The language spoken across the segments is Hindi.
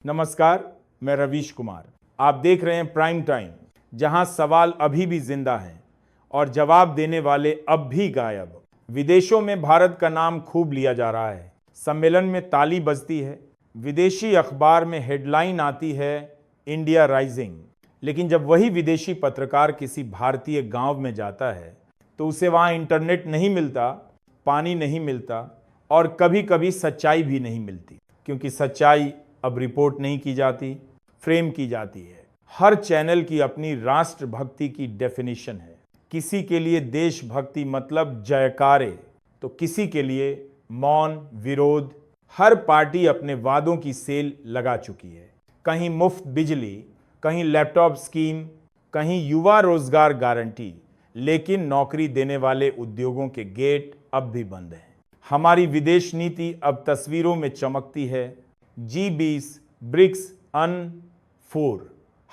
नमस्कार, मैं रवीश कुमार। आप देख रहे हैं प्राइम टाइम, जहां सवाल अभी भी जिंदा हैं और जवाब देने वाले अब भी गायब। विदेशों में भारत का नाम खूब लिया जा रहा है, सम्मेलन में ताली बजती है, विदेशी अखबार में हेडलाइन आती है इंडिया राइजिंग। लेकिन जब वही विदेशी पत्रकार किसी भारतीय गांव में जाता है तो उसे वहां इंटरनेट नहीं मिलता, पानी नहीं मिलता और कभी कभी सच्चाई भी नहीं मिलती, क्योंकि सच्चाई अब रिपोर्ट नहीं की जाती, फ्रेम की जाती है। हर चैनल की अपनी राष्ट्रभक्ति की डेफिनेशन है। किसी के लिए देशभक्ति मतलब जयकारे, तो किसी के लिए मौन विरोध। हर पार्टी अपने वादों की सेल लगा चुकी है। कहीं मुफ्त बिजली, कहीं लैपटॉप स्कीम, कहीं युवा रोजगार गारंटी, लेकिन नौकरी देने वाले उद्योगों के गेट अब भी बंद हैं। हमारी विदेश नीति अब तस्वीरों में चमकती है। G20, ब्रिक्स, अन 4,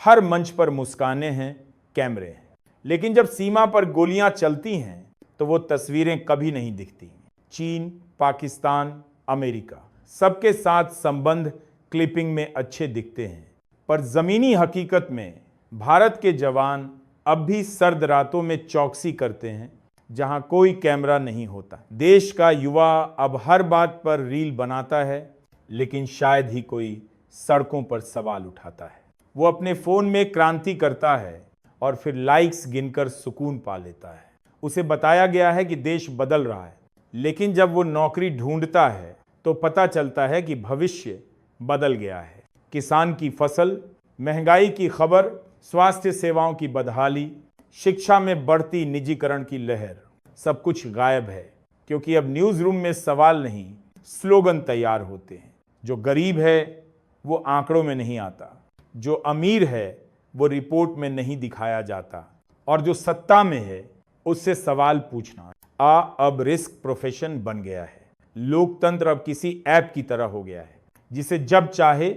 हर मंच पर मुस्काने हैं, कैमरे हैं। लेकिन जब सीमा पर गोलियां चलती हैं तो वो तस्वीरें कभी नहीं दिखती। चीन, पाकिस्तान, अमेरिका, सबके साथ संबंध क्लिपिंग में अच्छे दिखते हैं, पर जमीनी हकीकत में भारत के जवान अब भी सर्द रातों में चौकसी करते हैं जहां कोई कैमरा नहीं होता। देश का युवा अब हर बात पर रील बनाता है, लेकिन शायद ही कोई सड़कों पर सवाल उठाता है। वो अपने फोन में क्रांति करता है और फिर लाइक्स गिनकर सुकून पा लेता है। उसे बताया गया है कि देश बदल रहा है, लेकिन जब वो नौकरी ढूंढता है तो पता चलता है कि भविष्य बदल गया है। किसान की फसल, महंगाई की खबर, स्वास्थ्य सेवाओं की बदहाली, शिक्षा में बढ़ती निजीकरण की लहर, सब कुछ गायब है, क्योंकि अब न्यूज रूम में सवाल नहीं, स्लोगन तैयार होते हैं। जो गरीब है वो आंकड़ों में नहीं आता, जो अमीर है वो रिपोर्ट में नहीं दिखाया जाता, और जो सत्ता में है उससे सवाल पूछना अब रिस्क प्रोफेशन बन गया है। लोकतंत्र अब किसी ऐप की तरह हो गया है, जिसे जब चाहे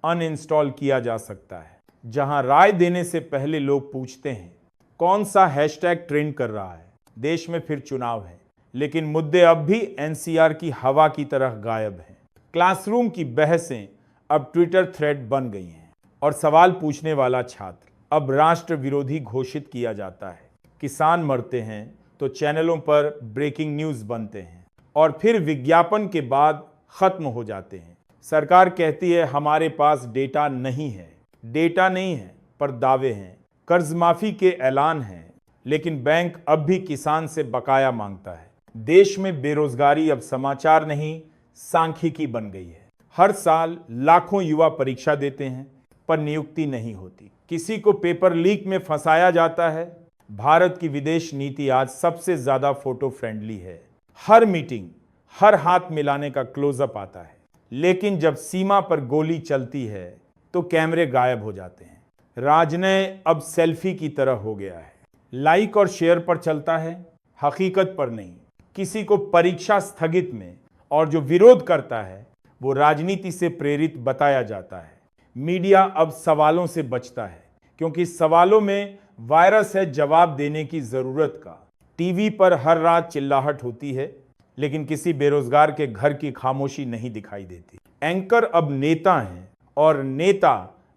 अनइंस्टॉल किया जा सकता है, जहां राय देने से पहले लोग पूछते हैं कौन सा हैशटैग ट्रेंड कर रहा है। देश में फिर चुनाव है, लेकिन मुद्दे अब भी एनसीआर की हवा की तरह गायब हैं। क्लासरूम की बहसें अब ट्विटर थ्रेड बन गई हैं, और सवाल पूछने वाला छात्र अब राष्ट्र विरोधी घोषित किया जाता है। किसान मरते हैं तो चैनलों पर ब्रेकिंग न्यूज बनते हैं, और फिर विज्ञापन के बाद खत्म हो जाते हैं। सरकार कहती है हमारे पास डेटा नहीं है। डेटा नहीं है पर दावे हैं, कर्ज माफी के ऐलान हैं, लेकिन बैंक अब भी किसान से बकाया मांगता है। देश में बेरोजगारी अब समाचार नहीं, सांख्यिकी बन गई है। हर साल लाखों युवा परीक्षा देते हैं, पर नियुक्ति नहीं होती। किसी को पेपर लीक में फंसाया जाता है। भारत की विदेश नीति आज सबसे ज्यादा फोटो फ्रेंडली है। हर मीटिंग, हर हाथ मिलाने का क्लोजअप आता है, लेकिन जब सीमा पर गोली चलती है तो कैमरे गायब हो जाते हैं। राजनय अब सेल्फी की तरह हो गया है, लाइक और शेयर पर चलता है, हकीकत पर नहीं। किसी को परीक्षा स्थगित में और जो विरोध करता है वो राजनीति से प्रेरित बताया जाता है। मीडिया अब सवालों से बचता है, क्योंकि सवालों में वायरस है जवाब देने की जरूरत का। टीवी पर हर रात चिल्लाहट होती है, लेकिन किसी बेरोजगार के घर की खामोशी नहीं दिखाई देती। एंकर अब नेता हैं और नेता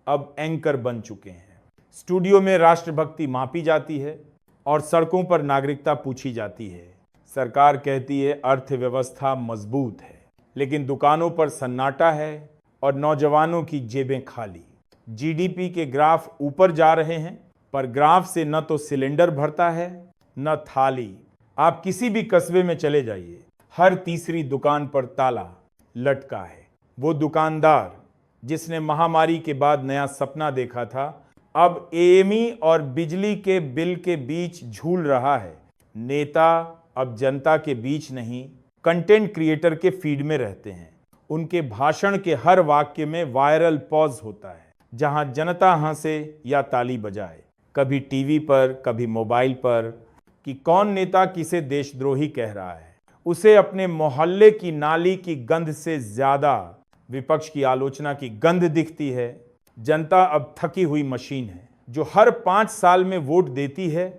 अब एंकर बन चुके हैं। स्टूडियो में राष्ट्रभक्ति मापी जाती है और सड़कों पर नागरिकता पूछी जाती है। सरकार कहती है अर्थव्यवस्था मजबूत है, लेकिन दुकानों पर सन्नाटा है और नौजवानों की जेबें खाली। जीडीपी के ग्राफ ऊपर जा रहे हैं, पर ग्राफ से न तो सिलेंडर भरता है न थाली। आप किसी भी कस्बे में चले जाइए, हर तीसरी दुकान पर ताला लटका है। वो दुकानदार जिसने महामारी के बाद नया सपना देखा था, अब एएमई और बिजली के बिल के बीच झूल रहा है। नेता अब जनता के बीच नहीं, कंटेंट क्रिएटर के फीड में रहते हैं। उनके भाषण के हर वाक्य में वायरल पॉज होता है, जहां जनता हंसे या ताली बजाए, कभी टीवी पर कभी मोबाइल पर, कि कौन नेता किसे देशद्रोही कह रहा है। उसे अपने मोहल्ले की नाली की गंध से ज्यादा विपक्ष की आलोचना की गंध दिखती है। जनता अब थकी हुई मशीन है, जो हर 5 साल में वोट देती है,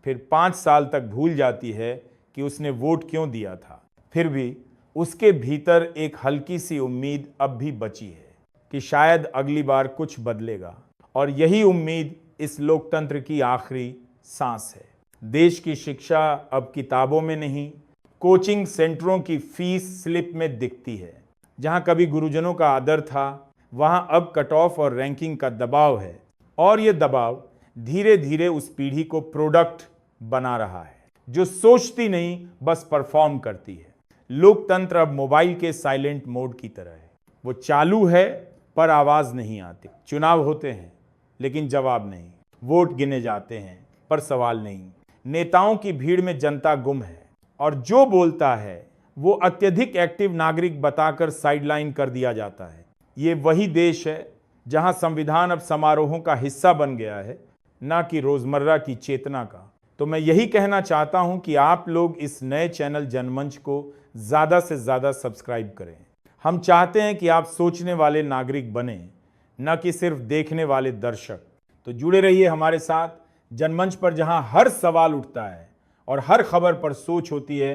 फिर 5 साल तक भूल जाती है कि उसने वोट क्यों दिया था। फिर भी उसके भीतर एक हल्की सी उम्मीद अब भी बची है। कि शायद अगली बार कुछ बदलेगा और यही उम्मीद इस लोकतंत्र की आखिरी सांस है। देश की शिक्षा अब किताबों में नहीं, कोचिंग सेंटरों की फीस स्लिप में दिखती है। जहां कभी गुरुजनों का आदर था, वहां अब कट ऑफ और रैंकिंग का दबाव है और यह दबाव धीरे धीरे उस पीढ़ी को प्रोडक्ट बना रहा है जो सोचती नहीं, बस परफॉर्म करती है। लोकतंत्र अब मोबाइल के साइलेंट मोड की तरह है। वो चालू है पर आवाज नहीं आती। चुनाव होते हैं लेकिन जवाब नहीं। वोट गिने जाते हैं पर सवाल नहीं। नेताओं की भीड़ में जनता गुम है और जो बोलता है वो अत्यधिक एक्टिव नागरिक बताकर साइडलाइन कर दिया जाता है। ये वही देश है जहां संविधान अब समारोहों का हिस्सा बन गया है, ना कि रोजमर्रा की चेतना का। तो मैं यही कहना चाहता हूं कि आप लोग इस नए चैनल जनमंच को ज्यादा से ज्यादा सब्सक्राइब करें। हम चाहते हैं कि आप सोचने वाले नागरिक बने, न कि सिर्फ देखने वाले दर्शक। तो जुड़े रहिए हमारे साथ जनमंच पर, जहां हर सवाल उठता है और हर खबर पर सोच होती है